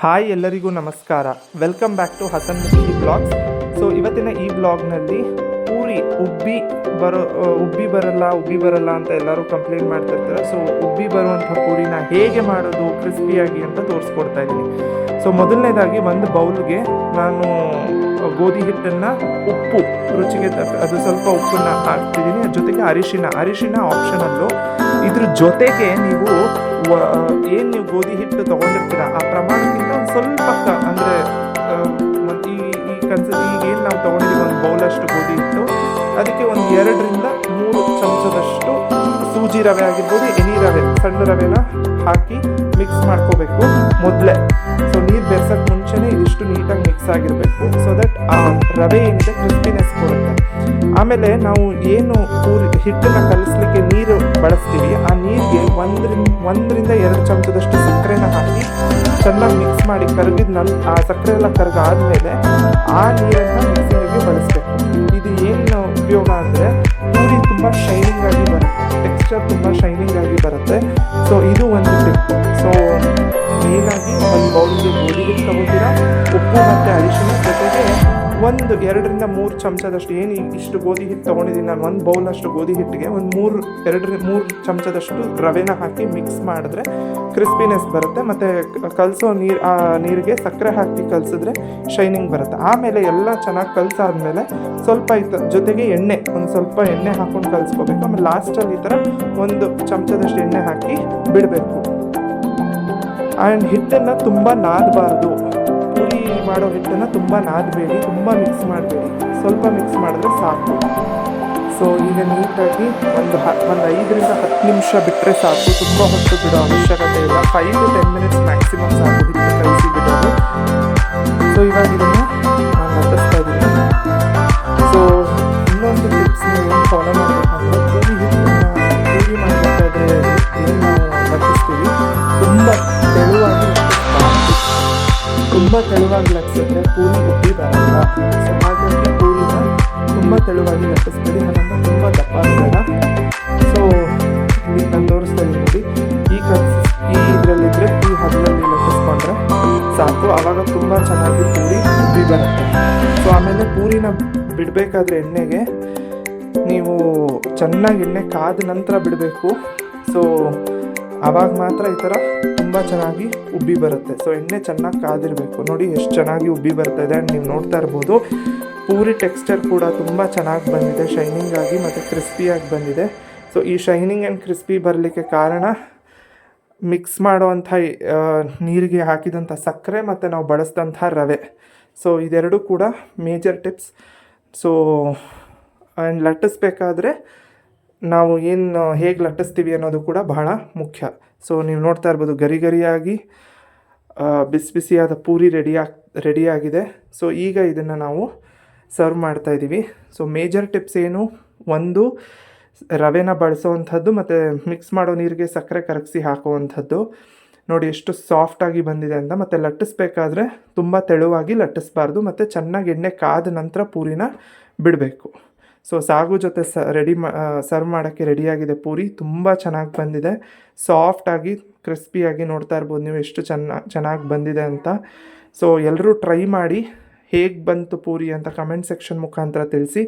Hi, ಎಲ್ಲರಿಗೂ ನಮಸ್ಕಾರ. Welcome back to Hasanmukhi blogs. So ಇವತ್ತಿನ ಈ ಬ್ಲಾಗ್ನಲ್ಲಿ ಪೂರಿ ಉಬ್ಬಿ ಬರಲ್ಲ ಅಂತ ಎಲ್ಲರೂ ಕಂಪ್ಲೇಂಟ್ ಮಾಡ್ತಿರ್ತಾರೆ. ಸೊ ಉಬ್ಬಿ ಬರುವಂಥ ಪೂರಿನ ಹೇಗೆ ಮಾಡೋದು ಕ್ರಿಸ್ಪಿಯಾಗಿ ಅಂತ ತೋರಿಸ್ಕೊಡ್ತಾ ಇದ್ದೀನಿ. ಸೊ ಮೊದಲನೇದಾಗಿ ಒಂದು ಬೌಲ್ಗೆ ನಾನು ಗೋಧಿ ಹಿಟ್ಟನ್ನು ಉಪ್ಪು ರುಚಿಗೆ ಅದು ಸ್ವಲ್ಪ ಉಪ್ಪನ್ನು ಹಾಕ್ತಿದ್ದೀನಿ. ಜೊತೆಗೆ ಅರಿಶಿನ ಆಪ್ಷನಲ್ಲು. ಇದ್ರ ಜೊತೆಗೆ ನೀವು ಏನು ನೀವು ಗೋಧಿ ಹಿಟ್ಟು ತೊಗೊಂಡಿರ್ತೀರ ಆ ಪ್ರಮಾಣಕ್ಕಿಂತ ಒಂದು ಸ್ವಲ್ಪ ಅಂದರೆ ಈಗೇನು ನಾವು ತೊಗೊಂಡಿದ್ದೀವಿ ಒಂದು ಬೌಲಷ್ಟು ಗೋಧಿ ಹಿಟ್ಟು, ಅದಕ್ಕೆ ಒಂದು 2ರಿಂದ 3 ಚಮಚದಷ್ಟು ಸೂಜಿ ರವೆ ಆಗಿರ್ಬೋದು, ಎನಿ ರವೆ, ಸಣ್ಣ ರವೆನ ಹಾಕಿ ಮಿಕ್ಸ್ ಮಾಡ್ಕೋಬೇಕು ಮೊದಲೇ. ಸೊ ನೀರು ಬೆರೆಸೋಕ್ಕೆ ಮುಂಚೆನೇ ಇದಿಷ್ಟು ನೀಟಾಗಿ ಮಿಕ್ಸ್ ಆಗಿರಬೇಕು. ಸೊ ದಟ್ ಆ ರವೆ ಏನಿದೆ ಕ್ರಿಸ್ಪಿನೆಸ್ ಕೊಡುತ್ತೆ. ಆಮೇಲೆ ನಾವು ಏನು ಹಿಟ್ಟನ್ನು ಕಲಿಸ್ಲಿಕ್ಕೆ ನೀರು ಬಳಸ್ತೀವಿ, ಆ ನೀರಿಗೆ 1ರಿಂದ 2 ಚಮಚದಷ್ಟು ಸಕ್ಕರೆನ ಹಾಕಿ ಚೆನ್ನಾಗಿ ಮಿಕ್ಸ್ ಮಾಡಿ ಆ ಸಕ್ಕರೆ ಎಲ್ಲ ಕರಗಾದ್ಮೇಲೆ ಆ ನೀರನ್ನು ಮಿಕ್ಸಿಂಗಿಗೆ ಬಳಸಬೇಕು. ಇದು ಏನು ಉಪಯೋಗ ಅಂದರೆ ಪೂರಿ ತುಂಬ ಶೈನಿಂಗ್ ಆಗಿ ಬರುತ್ತೆ, ಟೆಕ್ಸ್ಚರ್ ತುಂಬ ಶೈನಿಂಗ್ ಆಗಿ ಬರುತ್ತೆ. ಸೊ ಇದು ಒಂದು ಟಿಪ್. ಸೊ ಮೇನಾಗಿ ಒಂದು ಬೌಲ್ಗೆ ಗೋಧಿ ಹಿಟ್ಟು ತಗೋತೀರಾ, ಉಪ್ಪು ಮತ್ತು ಅರಿಶಿನ ಜೊತೆಗೆ 2ರಿಂದ 3 ಚಮಚದಷ್ಟು ಇಷ್ಟು ಗೋಧಿ ಹಿಟ್ಟು ತೊಗೊಂಡಿದ್ದೀನಿ ನಾನು. ಒಂದು ಬೌಲಷ್ಟು ಗೋಧಿ ಹಿಟ್ಟಿಗೆ ಒಂದು 2-3 ಚಮಚದಷ್ಟು ರವೆನ ಹಾಕಿ ಮಿಕ್ಸ್ ಮಾಡಿದ್ರೆ ಕ್ರಿಸ್ಪಿನೆಸ್ ಬರುತ್ತೆ. ಮತ್ತು ಕಲಸೋ ನೀರಿಗೆ ಸಕ್ಕರೆ ಹಾಕಿ ಕಲಸಿದ್ರೆ ಶೈನಿಂಗ್ ಬರುತ್ತೆ. ಆಮೇಲೆ ಎಲ್ಲ ಚೆನ್ನಾಗಿ ಕಲಸಾದ್ಮೇಲೆ ಸ್ವಲ್ಪ ಜೊತೆಗೆ ಒಂದು ಸ್ವಲ್ಪ ಎಣ್ಣೆ ಹಾಕ್ಕೊಂಡು ಕಲಿಸ್ಕೋಬೇಕು. ಆಮೇಲೆ ಲಾಸ್ಟಲ್ಲಿ ಈ ಥರ 1 ಚಮಚದಷ್ಟು ಎಣ್ಣೆ ಹಾಕಿ ಬಿಡಬೇಕು. ಆ್ಯಂಡ್ ಹಿಟ್ಟನ್ನು ತುಂಬ ನಾದಬಾರ್ದು. ಪೂರಿ ಮಾಡೋ ಹಿಟ್ಟನ್ನು ತುಂಬ ನಾದಬೇಡಿ, ತುಂಬ ಮಿಕ್ಸ್ ಮಾಡಬೇಡಿ, ಸ್ವಲ್ಪ ಮಿಕ್ಸ್ ಮಾಡಿದ್ರೆ ಸಾಕು. ಸೊ ಈಗ ನೀಟಾಗಿ ಒಂದು 5ರಿಂದ 10 ನಿಮಿಷ ಬಿಟ್ಟರೆ ಸಾಕು. ತುಂಬ ಹೊತ್ತು ಬಿಡೋ ಅವಶ್ಯಕತೆ ಇಲ್ಲ. 5 to 10 ಮಿನಿಟ್ಸ್ ಮ್ಯಾಕ್ಸಿಮಮ್ ಸಾಕು ಹಿಟ್ಟು ಕಲಿಸಿ ಬಿಡೋದು. ಸೊ ಇವಾಗ ಇದನ್ನು ನಾನು ಲಟ್ಟಿಸ್ತಾ ಇದ್ದೀನಿ. ಸೊ ಇನ್ನೊಂದು ಟಿಪ್ಸ್ನ ಏನು ಫಾಲೋ ಮಾಡಬೇಕಂದ್ರೆ ಪೂರಿ ಮಾಡಬೇಕಾದ್ರೆ ಏನು ನಾವು ಲಟ್ಟಿಸ್ತೀವಿ ತುಂಬ ತೆಳುವಾಗಿ ಲಟ್ಟಿಸಿದ್ರೆ ಪೂರಿ ಉಬ್ಬಿ ಬರಲ್ಲ. ಸೊ ಹಾಗಾಗಿ ಪೂರಿನ ತುಂಬ ತೆಳುವಾಗಿ ಲಟ್ಟಿಸ್ಬೇಡಿ, ಹಾಗಂತ ತುಂಬ ದಪ್ಪ ಬೇಡ. ಸೊ ಇಲ್ಲಿ ನಾನು ತೋರಿಸ್ತಾ ಇದ್ದೀನಿ ನೋಡಿ, ಇದರಲ್ಲಿದ್ದರೆ ಈ ಹದದಲ್ಲಿ ಲಟ್ಟಿಸ್ಕೊಂಡ್ರೆ ಸಾಕು. ಆವಾಗ ತುಂಬ ಚೆನ್ನಾಗಿ ಪೂರಿ ಉಬ್ಬಿ ಬರುತ್ತೆ. ಸೊ ಆಮೇಲೆ ಪೂರಿನ ಬಿಡಬೇಕಾದ್ರೆ ಎಣ್ಣೆಗೆ ನೀವು ಚೆನ್ನಾಗಿ ಎಣ್ಣೆ ಕಾದ ನಂತರ ಬಿಡಬೇಕು. ಸೊ ಆವಾಗ ಮಾತ್ರ ಈ ಥರ ತುಂಬ ಚೆನ್ನಾಗಿ ಉಬ್ಬಿ ಬರುತ್ತೆ. ಸೊ ಎಣ್ಣೆ ಚೆನ್ನಾಗಿ ಕಾದಿರಬೇಕು. ನೋಡಿ ಎಷ್ಟು ಚೆನ್ನಾಗಿ ಉಬ್ಬಿ ಬರ್ತಾ ಇದೆ. ನೀವು ನೋಡ್ತಾ ಇರ್ಬೋದು ಪೂರಿ ಟೆಕ್ಸ್ಚರ್ ಕೂಡ ತುಂಬ ಚೆನ್ನಾಗಿ ಬಂದಿದೆ, ಶೈನಿಂಗ್ ಆಗಿ ಮತ್ತು ಕ್ರಿಸ್ಪಿಯಾಗಿ ಬಂದಿದೆ. ಸೊ ಈ ಶೈನಿಂಗ್ ಆ್ಯಂಡ್ ಕ್ರಿಸ್ಪಿ ಬರಲಿಕ್ಕೆ ಕಾರಣ ಮಿಕ್ಸ್ ಮಾಡುವಂಥ ನೀರಿಗೆ ಹಾಕಿದಂಥ ಸಕ್ಕರೆ ಮತ್ತು ನಾವು ಬಳಸಿದಂಥ ರವೆ. ಸೊ ಇದೆರಡು ಕೂಡ ಮೇಜರ್ ಟಿಪ್ಸ್. ಸೊ ಆ್ಯಂಡ್ ಲಟ್ಟಿಸ್ಬೇಕಾದ್ರೆ ನಾವು ಹೇಗೆ ಲಟ್ಟಿಸ್ತೀವಿ ಅನ್ನೋದು ಕೂಡ ಬಹಳ ಮುಖ್ಯ. ಸೊ ನೀವು ನೋಡ್ತಾ ಇರ್ಬೋದು ಗರಿಯಾಗಿ ಬಿಸಿಯಾದ ಪೂರಿ ರೆಡಿಯಾಗಿದೆ. ಸೊ ಈಗ ಇದನ್ನು ನಾವು ಸರ್ವ್ ಮಾಡ್ತಾಯಿದ್ದೀವಿ. ಸೊ ಮೇಜರ್ ಟಿಪ್ಸ್ ಏನು, ಒಂದು ರವೆನ ಬಳಸೋವಂಥದ್ದು ಮತ್ತು ಮಿಕ್ಸ್ ಮಾಡೋ ನೀರಿಗೆ ಸಕ್ಕರೆ ಕರಗಿಸಿ ಹಾಕುವಂಥದ್ದು. ನೋಡಿ ಎಷ್ಟು ಸಾಫ್ಟಾಗಿ ಬಂದಿದೆ ಅಂತ. ಮತ್ತು ಲಟ್ಟಿಸ್ಬೇಕಾದ್ರೆ ತುಂಬ ತೆಳುವಾಗಿ ಲಟ್ಟಿಸ್ಬಾರ್ದು ಮತ್ತು ಚೆನ್ನಾಗಿ ಎಣ್ಣೆ ಕಾದ ನಂತರ ಪೂರಿನ ಬಿಡಬೇಕು. ಸೊ ಸಾಗು ಜೊತೆ ಸರ್ವ್ ಮಾಡೋಕ್ಕೆ ರೆಡಿಯಾಗಿದೆ ಪೂರಿ. ತುಂಬ ಚೆನ್ನಾಗಿ ಬಂದಿದೆ, ಸಾಫ್ಟಾಗಿ ಕ್ರಿಸ್ಪಿಯಾಗಿ. ನೋಡ್ತಾ ಇರ್ಬೋದು ನೀವು ಎಷ್ಟು ಚೆನ್ನಾಗಿ ಬಂದಿದೆ ಅಂತ. ಸೊ ಎಲ್ಲರೂ ಟ್ರೈ ಮಾಡಿ ಹೇಗೆ ಬಂತು ಪೂರಿ ಅಂತ ಕಮೆಂಟ್ ಸೆಕ್ಷನ್ ಮುಖಾಂತರ ತಿಳಿಸಿ.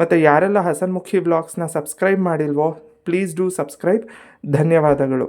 ಮತ್ತು ಯಾರೆಲ್ಲ ಹಸನ್ ಮುಖಿ ವ್ಲಾಗ್ಸ್ನ ಸಬ್ಸ್ಕ್ರೈಬ್ ಮಾಡಿಲ್ವೋ ಪ್ಲೀಸ್ ಡೂ ಸಬ್ಸ್ಕ್ರೈಬ್. ಧನ್ಯವಾದಗಳು.